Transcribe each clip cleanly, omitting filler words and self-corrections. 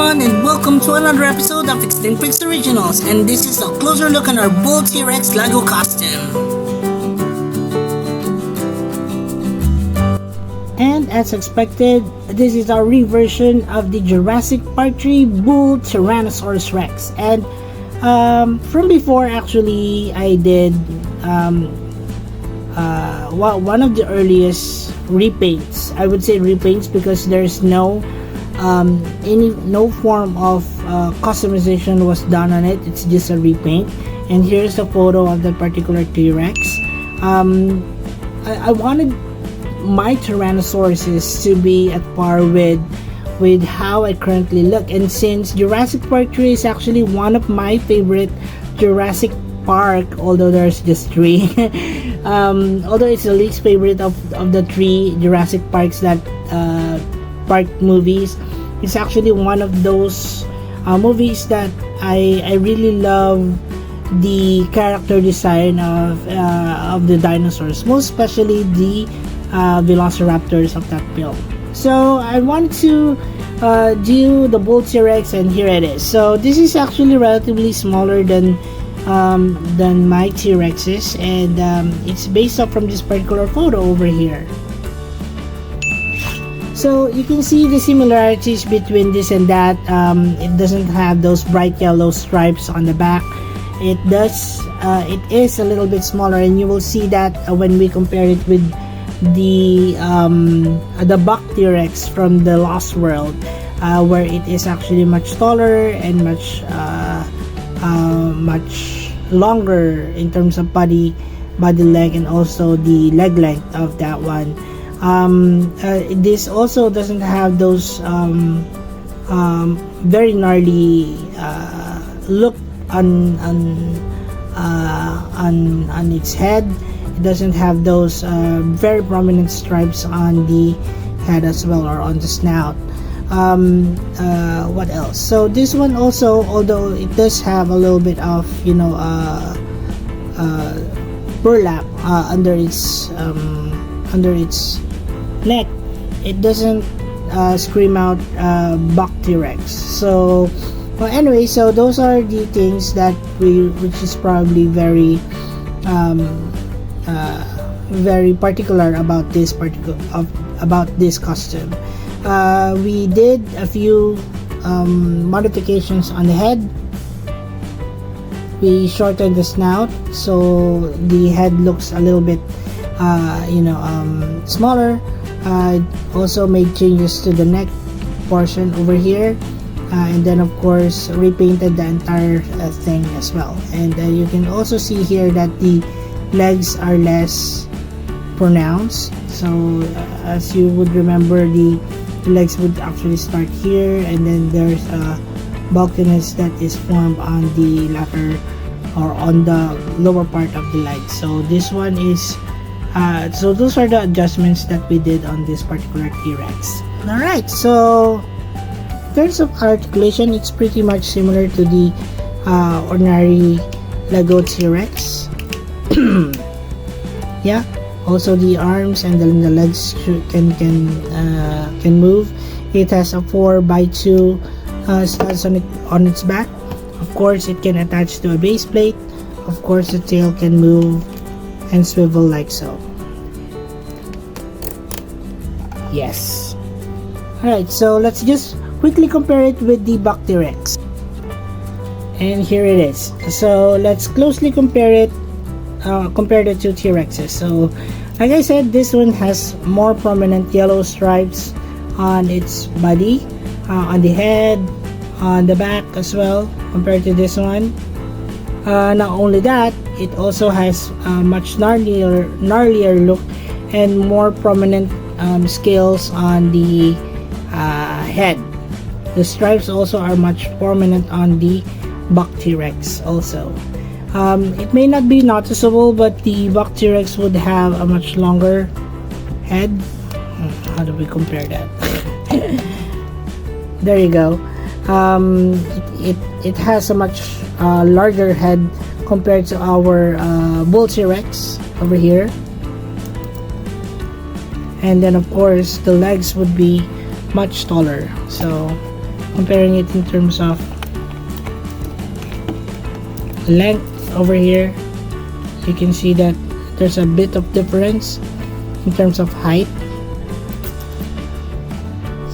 everyone, and welcome to another episode of Extinct Freaks Originals, and this is a closer look on our Bull T-Rex Lego costume. And as expected, this is our reversion of the Jurassic Park 3 Bull Tyrannosaurus Rex. And from before, actually, I did one of the earliest repaints. I would say repaints because there's no form of customization was done on it. It's just a repaint. And here's a photo of that particular T-Rex. I wanted my Tyrannosaurus to be at par with how I currently look, and since Jurassic Park 3 is actually one of my favorite Jurassic Park, although there's just 3 although it's the least favorite of the 3 Jurassic Parks that park movies, it's actually one of those movies that I really love the character design of the dinosaurs, most especially the velociraptors of that film. So I wanted to do the Bull T-Rex, and here it is. So this is actually relatively smaller than my T-Rexes, and it's based off from this particular photo over here. So you can see the similarities between this and that. It doesn't have those bright yellow stripes on the back. It is a little bit smaller, and you will see that when we compare it with the Buck T-Rex from the Lost World, where it is actually much taller and much longer in terms of body length, and also the leg length of that one. This also doesn't have those very gnarly look on its head. It doesn't have those very prominent stripes on the head as well, or on the snout. What else? So this one also, although it does have a little bit of burlap under its neck, it doesn't scream out Buck T-Rex. So well, anyway, so those are the things that which is probably very very particular about this costume. We did a few modifications on the head. We shortened the snout so the head looks a little bit smaller. Also made changes to the neck portion over here, and then of course repainted the entire thing as well. And you can also see here that the legs are less pronounced. So as you would remember, the legs would actually start here, and then there's a bulkiness that is formed on the latter, or on the lower part of the legs. So this one is so those are the adjustments that we did on this particular T-Rex. Alright, so in terms of articulation, it's pretty much similar to the ordinary Lego T-Rex. Yeah, also the arms and the legs can move. It has a 4x2 studs on its back. Of course, it can attach to a base plate. Of course, the tail can move and swivel like so. Yes. Alright, so let's just quickly compare it with the Buck T-Rex. And here it is. So let's closely compare the two T-Rexes. So like I said, this one has more prominent yellow stripes on its body, on the head, on the back as well, compared to this one. Not only that, it also has a much gnarlier look and more prominent scales on the head. The stripes also are much prominent on the Buck T-Rex also. It may not be noticeable, but the Buck T-Rex would have a much longer head. How do we compare that? There you go. It has a much larger head compared to our Bull T-Rex over here. And then of course the legs would be much taller. So comparing it in terms of length over here, you can see that there's a bit of difference in terms of height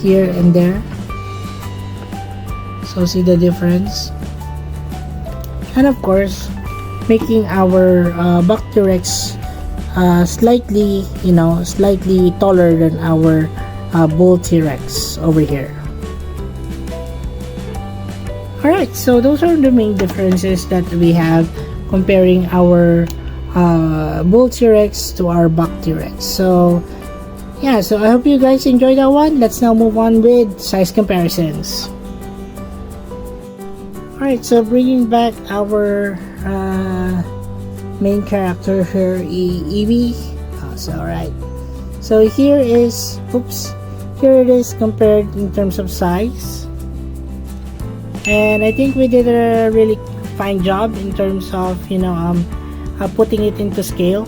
here and there. So see the difference, and of course making our Bacterex slightly taller than our bull T-Rex over here. Alright, so those are the main differences that we have comparing our bull T-Rex to our buck T-Rex. So yeah, so I hope you guys enjoyed that one. Let's now move on with size comparisons. Alright, so bringing back our main character here, Evie. Alright, so here it is compared in terms of size, and I think we did a really fine job in terms of putting it into scale.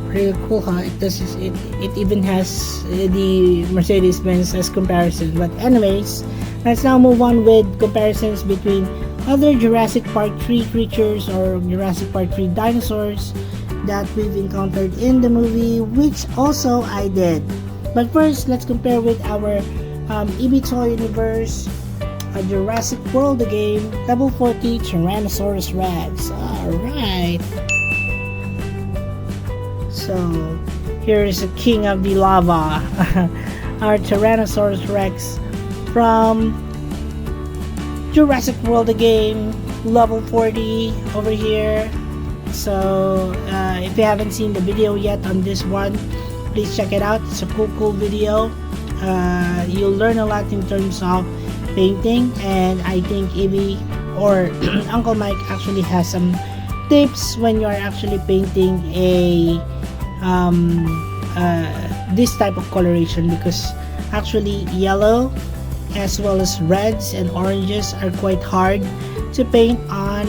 Really cool how it even has the Mercedes-Benz as comparison. But anyways, let's now move on with comparisons between other Jurassic Park 3 creatures or Jurassic Park 3 dinosaurs that we've encountered in the movie, which also I did. But first, let's compare with our EBTOY universe, a Jurassic World the game, level 40 Tyrannosaurus Rex. Alright. So, here is the king of the lava, our Tyrannosaurus Rex from Jurassic World the game, level 40 over here. So, if you haven't seen the video yet on this one, please check it out. It's a cool video. You'll learn a lot in terms of painting, and I think Evie or Uncle Mike actually has some tips when you are actually painting this type of coloration, because actually yellow as well as reds and oranges are quite hard to paint on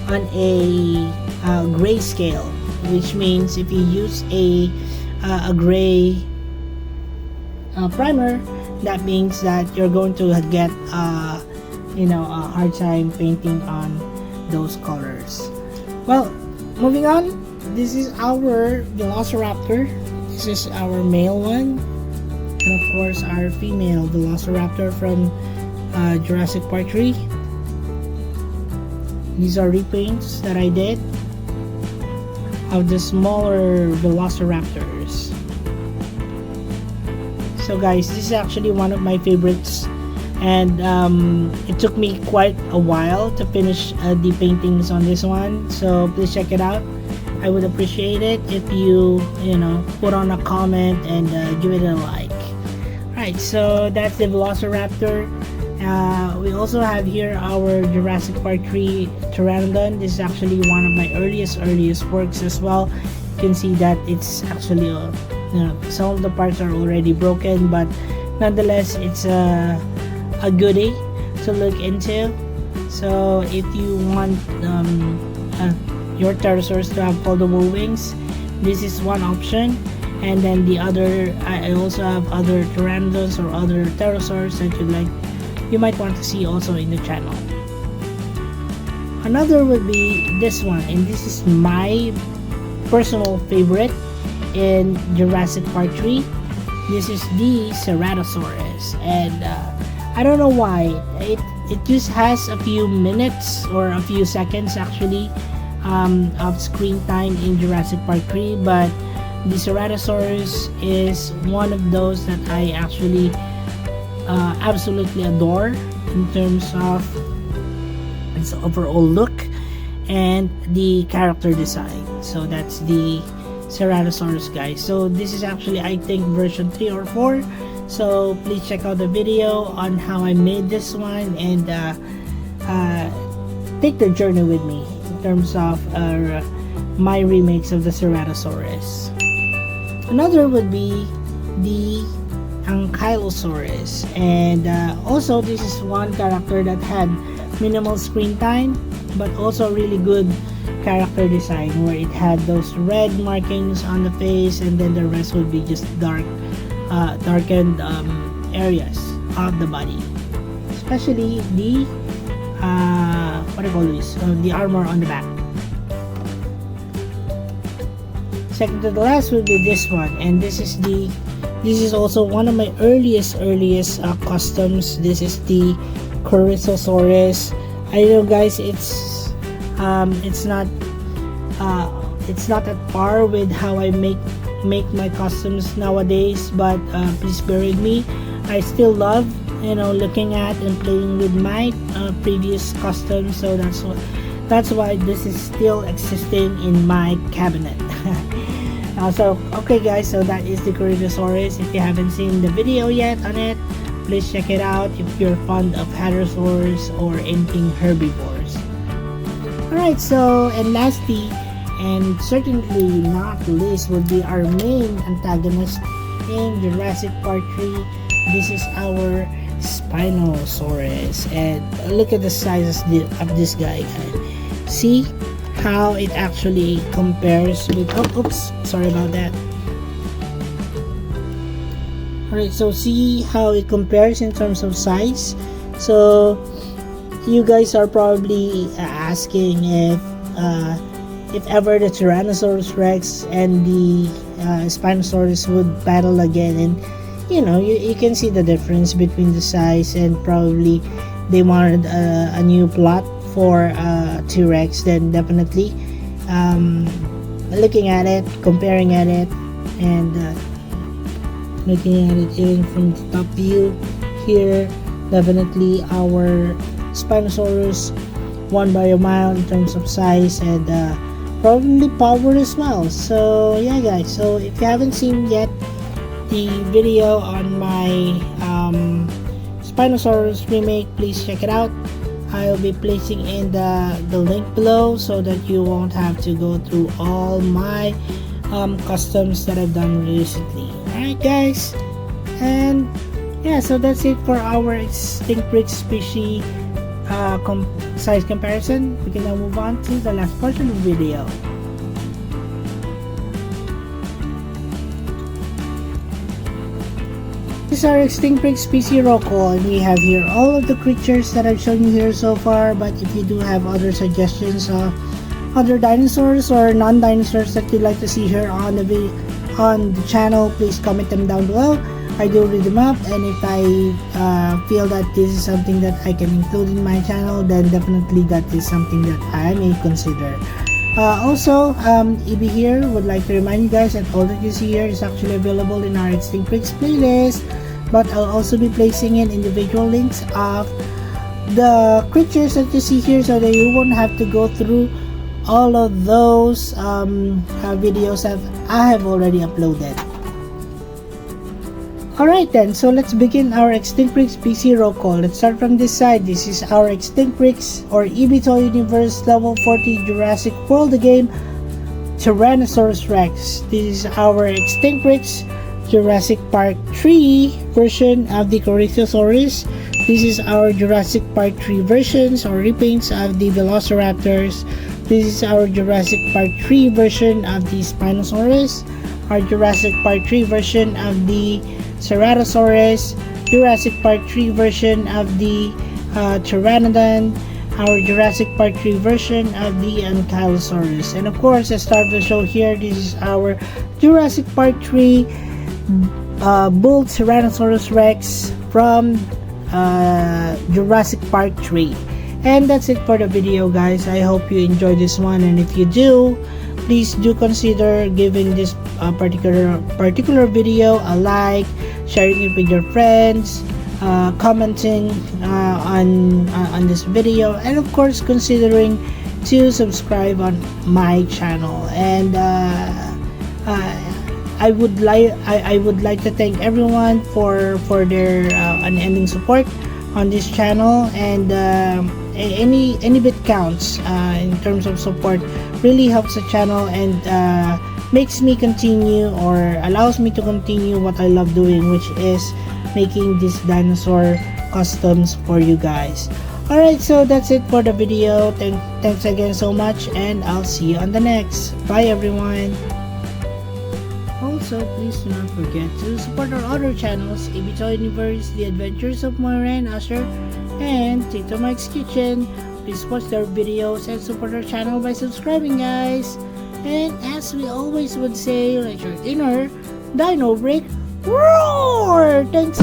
a gray scale, which means if you use a gray primer, that means that you're going to get a hard time painting on those colors. Well, moving on, this is our Velociraptor. This is our male one, and of course our female Velociraptor from Jurassic Park 3. These are repaints that I did of the smaller Velociraptors. So guys, this is actually one of my favorites, and it took me quite a while to finish the paintings on this one, so please check it out. I would appreciate it if you put on a comment and give it a like. Alright, so that's the Velociraptor. We also have here our Jurassic Park 3 Pteranodon. This is actually one of my earliest works as well. You can see that it's actually some of the parts are already broken, but nonetheless it's a goodie to look into. So if you want your pterosaurs to have foldable wings, this is one option. And then the other, I also have other pteranodons or other pterosaurs that you might want to see also in the channel. Another would be this one, and this is my personal favorite in Jurassic Park 3. This is the Ceratosaurus, and I don't know why it just has a few minutes or a few seconds actually of screen time in Jurassic Park 3, but the Ceratosaurus is one of those that I actually absolutely adore in terms of its overall look and the character design. So that's the Ceratosaurus, guys. So this is actually, I think, version 3 or 4. So please check out the video on how I made this one, and take the journey with me in terms of my remakes of the Ceratosaurus. Another would be the Ankylosaurus, and also this is one character that had minimal screen time but also really good character design, where it had those red markings on the face, and then the rest would be just darkened areas of the body, especially the what do you call this? The armor on the back. Second to the last will be this one, and this is also one of my earliest customs. This is the Tyrannosaurus. I know, guys, it's not at par with how I make my customs nowadays, but please bear with me. I still love, looking at and playing with my previous customs, so that's why this is still existing in my cabinet. So okay, guys, so that is the Tyrannosaurus. If you haven't seen the video yet on it, please check it out if you're fond of hadrosaurs or anything herbivores. Alright, so, and lastly, and certainly not least, would be our main antagonist in Jurassic Park 3. This is our Spinosaurus, and look at the size of this guy. See how it actually compares with, oops, sorry about that. Alright, so see how it compares in terms of size. So you guys are probably asking if ever the Tyrannosaurus Rex and the Spinosaurus would battle again, and you can see the difference between the size, and probably they wanted a new plot for T-Rex. Then definitely looking at it, comparing at it, and looking at it even from the top view here, definitely our Spinosaurus won by a mile in terms of size, and probably power as well. So yeah, guys, so if you haven't seen yet the video on my Spinosaurus remake, please check it out. I'll be placing in the link below, so that you won't have to go through all my customs that I've done recently. Alright, guys, and yeah, so that's it for our extinct species size comparison. We can now move on to the last portion of the video. This is our extinct species roll call, and we have here all of the creatures that I've shown you here so far. But if you do have other suggestions of other dinosaurs or non-dinosaurs that you'd like to see here on the channel, please comment them down below. I do read them up, and if I feel that this is something that I can include in my channel, then definitely that is something that I may consider. Also, EB here would like to remind you guys that all that you see here is actually available in our Extinct Freaks playlist, but I'll also be placing in individual links of the creatures that you see here, so that you won't have to go through all of those videos that I have already uploaded. Alright then, so let's begin our Extinct Freaks PC roll call. Let's start from this side. This is our Extinct Freaks or EB Toy Universe Level 40 Jurassic World the game Tyrannosaurus Rex. This is our Extinct Freaks Jurassic Park 3 version of the Tyrannosaurus. This is our Jurassic Park 3 versions or repaints of the Velociraptors. This is our Jurassic Park 3 version of the Spinosaurus. Our Jurassic Park 3 version of the Ceratosaurus, Jurassic Park 3 version of the Pteranodon, our Jurassic Park 3 version of the Ankylosaurus, and of course, the star of the show here, this is our Jurassic Park 3 Bull Tyrannosaurus Rex from Jurassic Park 3. And that's it for the video, guys. I hope you enjoyed this one, and if you do, please do consider giving this particular video a like, sharing it with your friends, commenting on this video, and of course considering to subscribe on my channel. And I would like to thank everyone for their unending support on this channel, and any bit counts in terms of support. Really helps the channel and makes me continue, or allows me to continue what I love doing, which is making these dinosaur customs for you guys. Alright, so that's it for the video. Thanks again so much, and I'll see you on the next. Bye everyone. Also, please do not forget to support our other channels, ABC Universe, The Adventures of Moira and Asher, and Tito Mike's Kitchen. Please watch their videos and support our channel by subscribing, guys. And as we always would say, let your inner dino break roar! Thanks.